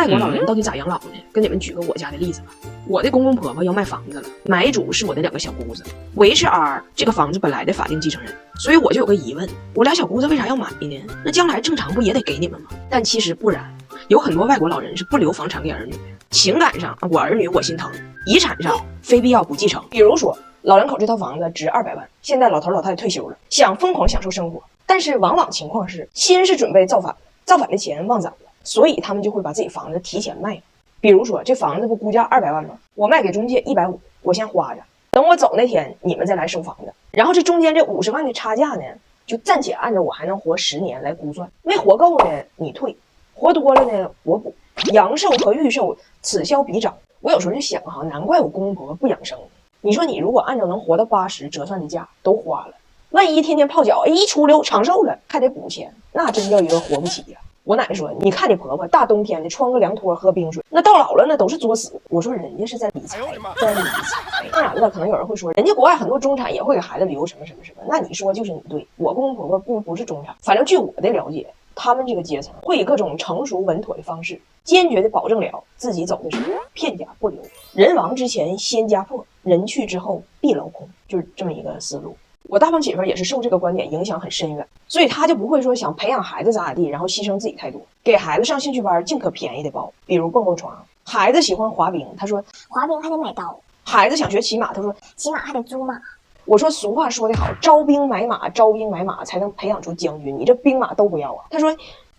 外国老人到底咋养老呢？跟你们举个我家的例子吧。我的公公婆婆要卖房子了，买主是我的2个小姑子，我 HR 这个房子本来的法定继承人，所以我就有个疑问，我俩小姑子为啥要买呢？那将来正常不也得给你们吗？但其实不然，有很多外国老人是不留房产给儿女的。情感上我儿女我心疼，遗产上非必要不继承。比如说老两口这套房子值200万，现在老头老太太退休了，想疯狂享受生活，但是往往情况是心是准备造反了，造反的钱忘攒了，所以他们就会把自己房子提前卖。比如说这房子不估价200万吗？我卖给中介150，我先花着，等我走那天你们再来收房子。然后这中间这50万的差价呢，就暂且按照我还能活10年来估算，没活够呢你退，活多了呢我补。阳寿和预寿此消彼长。我有时候就想哈，难怪我公公婆婆不养生。你说你如果按照能活到80折算的价都花了，万一天天泡脚，一出溜长寿了还得补钱，那真叫一个活不起呀。我奶奶说，你看你婆婆大冬天的穿个凉拖喝冰水，那到老了那都是作死。我说人家是在理财，在理财。当然了，可能有人会说，人家国外很多中产也会给孩子留什么什么什么，那你说就是你对。我公公婆婆不是中产，反正据我的了解，他们这个阶层会以各种成熟稳妥的方式，坚决的保证了自己走的是片甲不留，人亡之前先家破，人去之后必劳空，就是这么一个思路。我大胖媳妇也是受这个观点影响很深远，所以她就不会说想培养孩子咋地，然后牺牲自己太多，给孩子上兴趣班尽可便宜的报，比如蹦蹦床。孩子喜欢滑冰，他说滑冰还得买刀。孩子想学骑马，他说骑马还得租马。我说俗话说得好，招兵买马，招兵买马才能培养出将军，你这兵马都不要啊。他说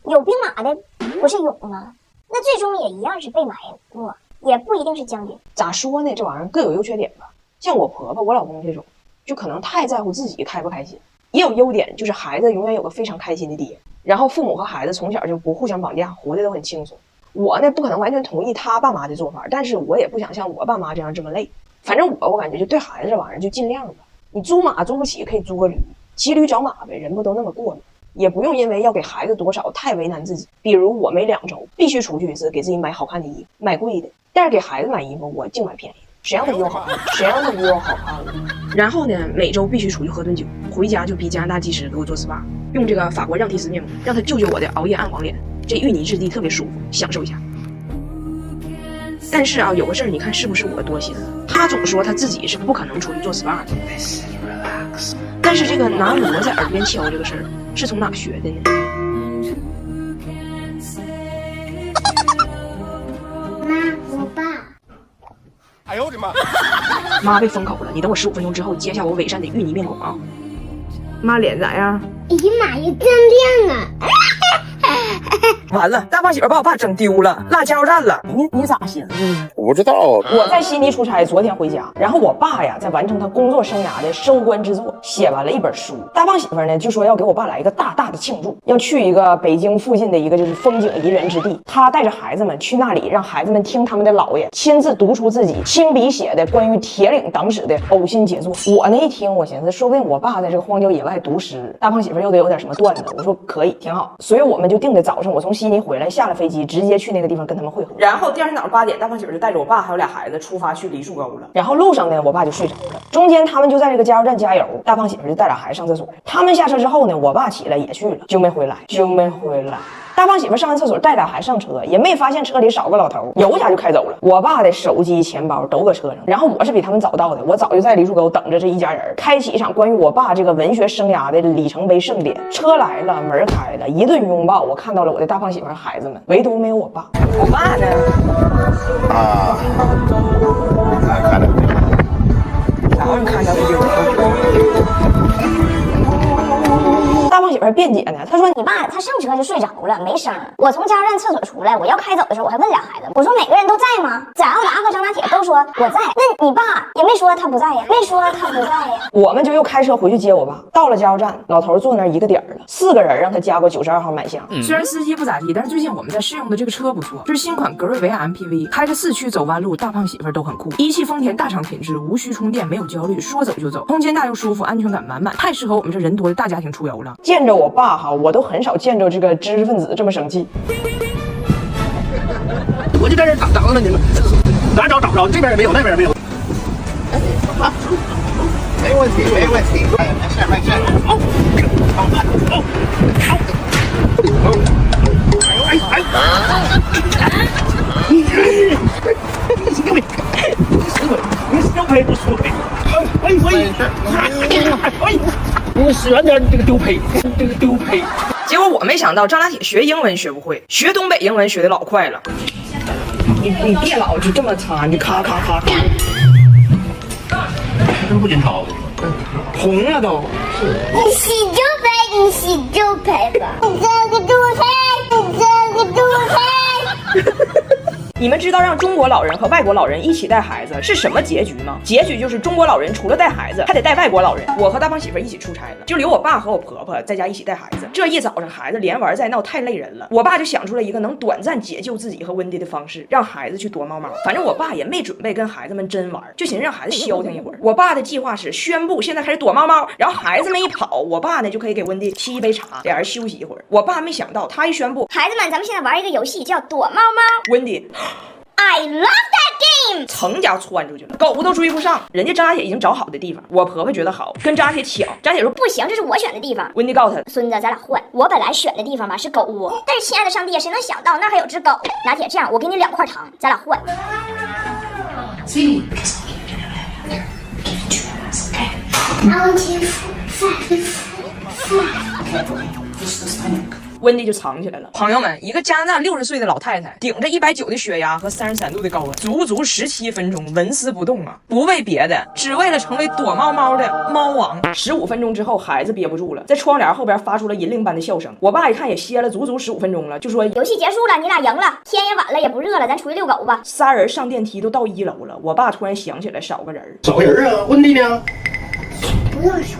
有兵马的不是勇吗？那最终也一样是被埋没，也不一定是将军。咋说呢，这玩意儿各有优缺点吧。像我婆婆我老公这种就可能太在乎自己开不开心，也有优点，就是孩子永远有个非常开心的爹，然后父母和孩子从小就不互相绑架，活得都很轻松。我呢不可能完全同意他爸妈的做法，但是我也不想像我爸妈这样这么累。反正我感觉就对孩子这玩意儿就尽量吧。你租马租不起可以租个驴，骑驴找马呗，人不都那么过吗？也不用因为要给孩子多少太为难自己。比如我每2周必须出去一次，给自己买好看的衣服，买贵的，但是给孩子买衣服我净买便宜的。谁让他比我好看？谁让他比我好看了？然后呢，每周必须出去喝顿酒，回家就逼加拿大技师给我做 SPA， 用这个法国让提斯面膜，让他救救我的熬夜暗黄脸。这芋泥质地特别舒服，享受一下。但是啊，有个事儿，你看是不是我多心了？他总说他自己是不可能出去做 SPA 的，但是这个拿锣在耳边敲这个事儿是从哪学的呢？妈，我爸。哎呦我的妈！妈被封口了，你等我15分钟之后接下我伪善的芋泥面孔啊！妈脸咋样？哎呀妈呀，真亮啊！完了，大胖媳妇把我爸整丢了，落加油站了。你咋寻思的？我不知道。我在悉尼出差，昨天回家，然后我爸呀在完成他工作生涯的收官之作，写完了一本书。大胖媳妇呢就说要给我爸来一个大大的庆祝，要去一个北京附近的一个就是风景宜人之地，他带着孩子们去那里，让孩子们听他们的姥爷亲自读出自己亲笔写的关于铁岭党史的呕心杰作。我呢一听，我寻思说不定我爸在这个荒郊野外读诗，大胖媳妇又得有点什么段子。我说可以，挺好，所以我们就定的早上，我从悉尼回来，下了飞机直接去那个地方跟他们会合。然后第二天早上8点，大胖媳妇就带着我爸还有俩孩子出发去梨树沟了。然后路上呢，我爸就睡着了，中间他们就在这个加油站加油，大胖媳妇就带俩孩子上厕所。他们下车之后呢，我爸起来也去了，就没回来。大胖媳妇上完厕所带俩孩子上车，也没发现车里少个老头，油家就开走了。我爸的手机钱包都搁车上，然后我是比他们早到的，我早就在梨树沟等着这一家人，开启一场关于我爸这个文学生涯的里程碑盛典。车来了，门开了，一顿拥抱，我看到了我的大胖媳妇孩子们，唯独没有我爸。我爸呢？看到啥玩意看到大胖媳妇辩解呢，他说你爸他上车就睡着了，没声。我从加油站厕所出来，我要开走的时候，我还问俩孩子，我说每个人都在吗？翟奥达和张大铁都说我在，那你爸也没说他不在呀，我们就又开车回去接我爸。到了加油站，老头坐那儿一个点了，4个人让他加过92号满箱。虽然司机不咋地，但是最近我们在试用的这个车不错，就是新款格瑞维亚 MPV， 开着4驱走弯路，大胖媳妇都很酷。一汽丰田大厂品质，无需充电，没有焦虑，说走就走，空间大又舒服，安全感满满，太适合我们这人多的大家庭出游了。见着我爸哈，我都很少见着这个知识分子这么生气。我就在这找着了，你们哪找不着？这边也没有，那边也没有。没问题，没问题。没事没事。哎哎哎！哎，你使远点，这个丢胚，这个丢胚。结果我没想到张大铁学英文学不会，学东北英文学的老快了。你别老是这么擦，你咔咔咔咔，真不经抄的，红了都。你洗就赔，你洗就赔吧。你这个猪胚，你这个猪胚。你们知道让中国老人和外国老人一起带孩子是什么结局吗？结局就是中国老人除了带孩子，还得带外国老人。我和大胖媳妇一起出差了，就留我爸和我婆婆在家一起带孩子。这一早上孩子连玩带闹，太累人了。我爸就想出了一个能短暂解救自己和温迪的方式，让孩子去躲猫猫。反正我爸也没准备跟孩子们真玩，就寻思让孩子消停一会儿。我爸的计划是宣布现在开始躲猫猫，然后孩子们一跑，我爸呢就可以给温迪沏一杯茶，俩人休息一会儿。我爸没想到，他一宣布，孩子们，咱们现在玩一个游戏，叫躲猫猫。温迪。I love that game。噌家窜出去了，狗都追不上。人家张大铁已经找好的地方，我婆婆觉得好，跟张大铁抢。张大铁说不行，这是我选的地方。温迪告诉他，孙子，咱俩换。我本来选的地方吧是狗窝，但是亲爱的上帝，谁能想到那还有只狗？拿铁，这样我给你2块糖，咱俩换。温迪就藏起来了。朋友们，一个加拿大60岁的老太太，顶着190的血压和33度的高温，足足17分钟纹丝不动啊！不为别的，只为了成为躲猫猫的猫王。15分钟之后，孩子憋不住了，在窗帘后边发出了银铃般的笑声。我爸一看也歇了足足15分钟了，就说游戏结束了，你俩赢了，天也晚了，也不热了，咱出去遛狗吧。仨人上电梯都到1楼了，我爸突然想起来少个人。少个人啊？温迪呢？不用说，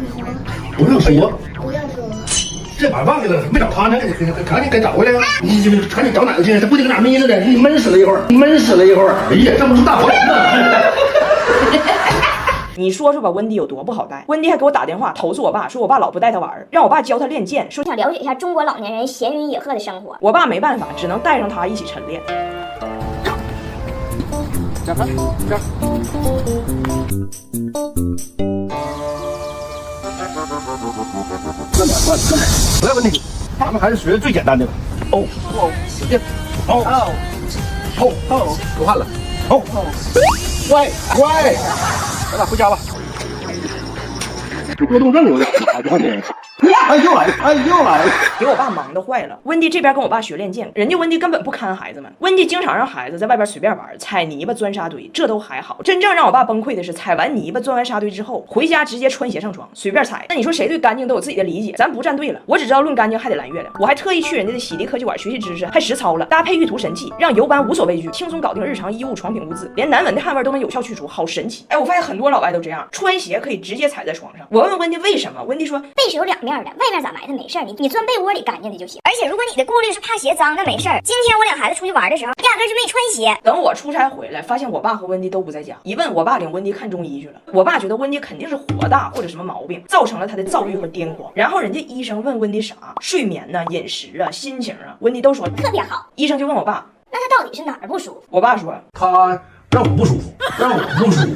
不用说。不用说。这把忘记了，没找他呢，赶紧给找回来呀！你赶紧找哪个去？他不就搁哪眯着呢？你闷死了一会儿，你闷死了一会儿。哎呀，这不是大活人吗？你说说吧，温迪有多不好带？温迪还给我打电话投诉我爸，说我爸老不带他玩，让我爸教他练剑，说想了解一下中国老年人闲云野鹤的生活。我爸没办法，只能带上他一起晨练。这样，这样。慢点，慢点。来，温迪，咱们还是学最简单的吧。哦哦，使劲。哦哦哦哦，出汗了。哦哦，乖乖，咱俩回家吧。这过动症有点，好多年。哎又来了，哎又来了，给我爸忙得坏了。温迪这边跟我爸学练剑，人家温迪根本不看孩子们，温迪经常让孩子在外边随便玩，踩泥巴、钻沙堆，这都还好。真正让我爸崩溃的是，踩完泥巴、钻完沙堆之后，回家直接穿鞋上床，随便踩。那你说谁对干净都有自己的理解？咱不站队了，我只知道论干净还得蓝月亮。我还特意去人家的洗涤科技馆学习知识，还实操了，搭配玉图神器，让游班无所畏惧，轻松搞定日常衣物、床品物资，连难闻的汗味都能有效去除，好神奇！哎，我发现很多老外都这样，穿鞋可以直接踩在床上。我问温迪为什么，温迪说被是有两面的，外面咋埋汰没事儿，你钻被窝里干净的就行。而且如果你的顾虑是怕鞋脏，那没事儿。今天我领孩子出去玩的时候，压根就没穿鞋。等我出差回来，发现我爸和温迪都不在家。一问，我爸领温迪看中医去了。我爸觉得温迪肯定是火大或者什么毛病，造成了他的躁郁和癫狂。然后人家医生问温迪啥，睡眠呢、饮食啊、心情啊，温迪都说特别好。医生就问我爸，那他到底是哪儿不舒服？我爸说他让我不舒服，让我不舒服。